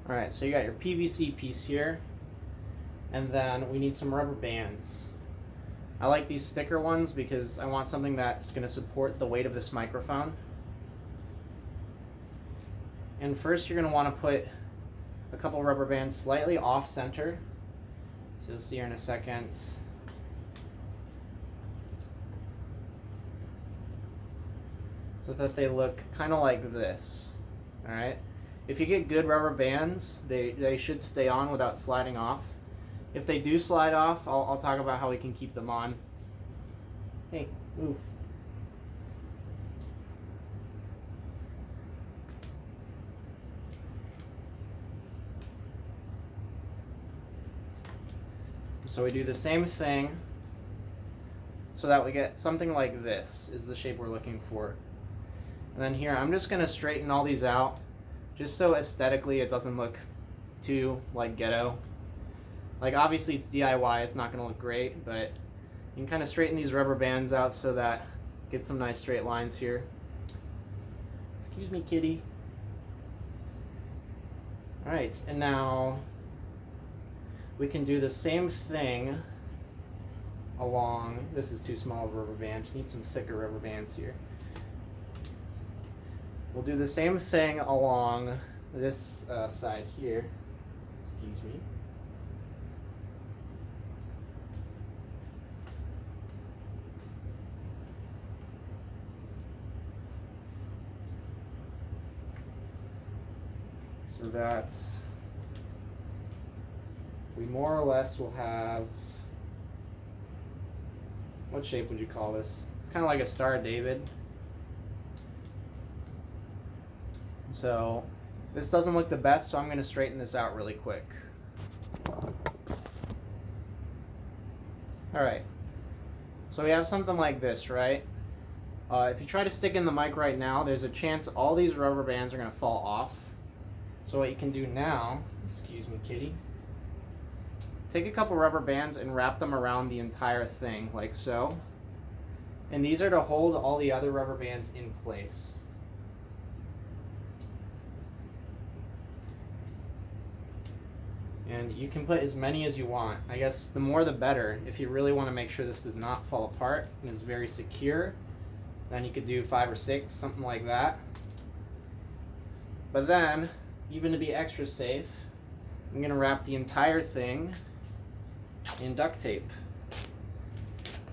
Alright, so you got your PVC piece here, and then we need some rubber bands. I like these thicker ones because I want something that's going to support the weight of this microphone. And first you're going to want to put a couple rubber bands slightly off center. So you'll see here in a second. So that they look kind of like this. Alright? If you get good rubber bands, they should stay on without sliding off. If they do slide off, I'll talk about how we can keep them on. Hey, move. So we do the same thing so that we get something like this is the shape we're looking for. And then here, I'm just going to straighten all these out just so aesthetically it doesn't look too like ghetto. Like obviously it's DIY, it's not going to look great, but you can kind of straighten these rubber bands out so that get some nice straight lines here. Excuse me, kitty. Alright, and now we can do the same thing along, this is too small of a rubber band, you need some thicker rubber bands here. We'll do the same thing along this side here. Excuse me. So that's, we more or less will have, what shape would you call this? It's kind of like a Star of David. So this doesn't look the best, so I'm going to straighten this out really quick. Alright, so we have something like this, right? If you try to stick in the mic right now, there's a chance all these rubber bands are going to fall off. So what you can do now, excuse me kitty, take a couple rubber bands and wrap them around the entire thing, like so. And these are to hold all the other rubber bands in place. And you can put as many as you want. I guess the more the better. If you really want to make sure this does not fall apart and is very secure, then you could do 5 or 6, something like that. But then, even to be extra safe, I'm going to wrap the entire thing in duct tape.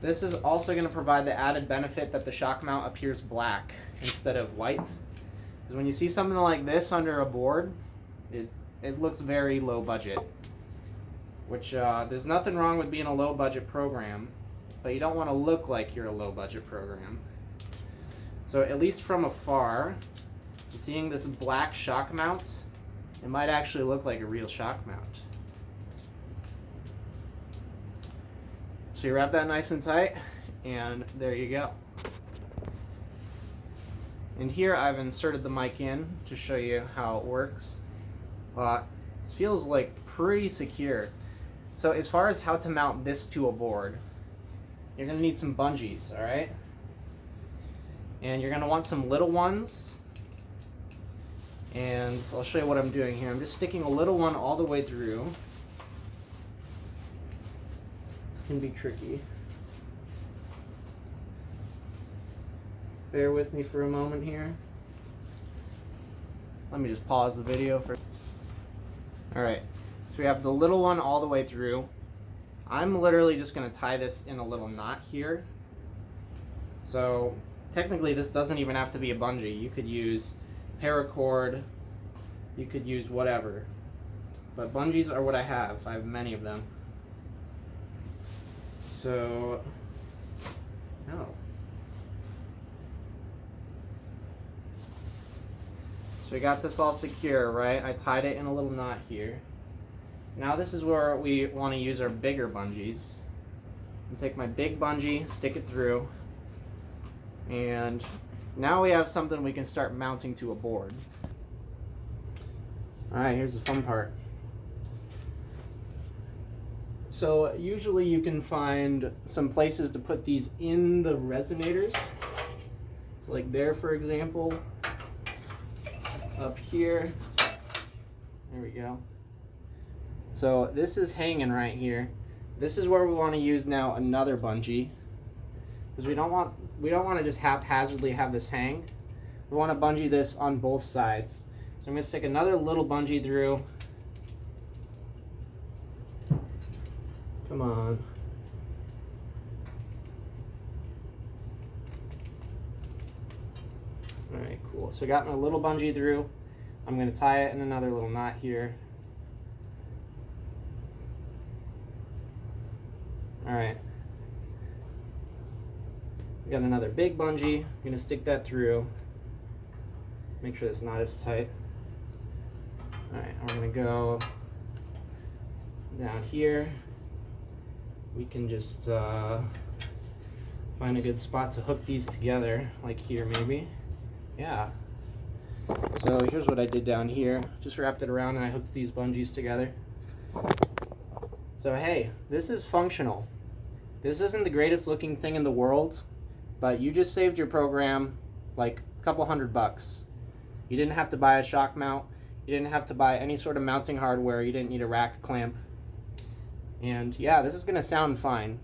This is also going to provide the added benefit that the shock mount appears black instead of white. Because when you see something like this under a board, it looks very low budget, which there's nothing wrong with being a low budget program, but you don't want to look like you're a low budget program. So at least from afar, seeing this black shock mount, it might actually look like a real shock mount. So you wrap that nice and tight, and there you go. And here I've inserted the mic in to show you how it works. This feels like pretty secure. So as far as how to mount this to a board, you're going to need some bungees, alright? And you're going to want some little ones. And I'll show you what I'm doing here. I'm just sticking a little one all the way through. This can be tricky. Bear with me for a moment here. Let me just pause the video for... Alright, so we have the little one all the way through. I'm literally just going to tie this in a little knot here. So technically this doesn't even have to be a bungee. You could use paracord, you could use whatever. But bungees are what I have. I have many of them. So, no. So we got this all secure, right? I tied it in a little knot here. Now this is where we want to use our bigger bungees. And take my big bungee, stick it through, and now we have something we can start mounting to a board. Alright, here's the fun part. So usually you can find some places to put these in the resonators. So like there, for example. Up here, there we go. So this is hanging right here. This is where we want to use now another bungee, because we don't want to just haphazardly have this hang. We want to bungee this on both sides. So I'm going to stick another little bungee through. Come on. Alright, cool. So I got my little bungee through. I'm going to tie it in another little knot here. Alright. We got another big bungee. I'm going to stick that through. Make sure it's not as tight. Alright, we're going to go down here. We can just find a good spot to hook these together, like here maybe. Yeah. So here's what I did down here. Just wrapped it around and I hooked these bungees together. So hey, this is functional. This isn't the greatest looking thing in the world, but you just saved your program like a couple $100. You didn't have to buy a shock mount. You didn't have to buy any sort of mounting hardware. You didn't need a rack clamp. And yeah, this is going to sound fine.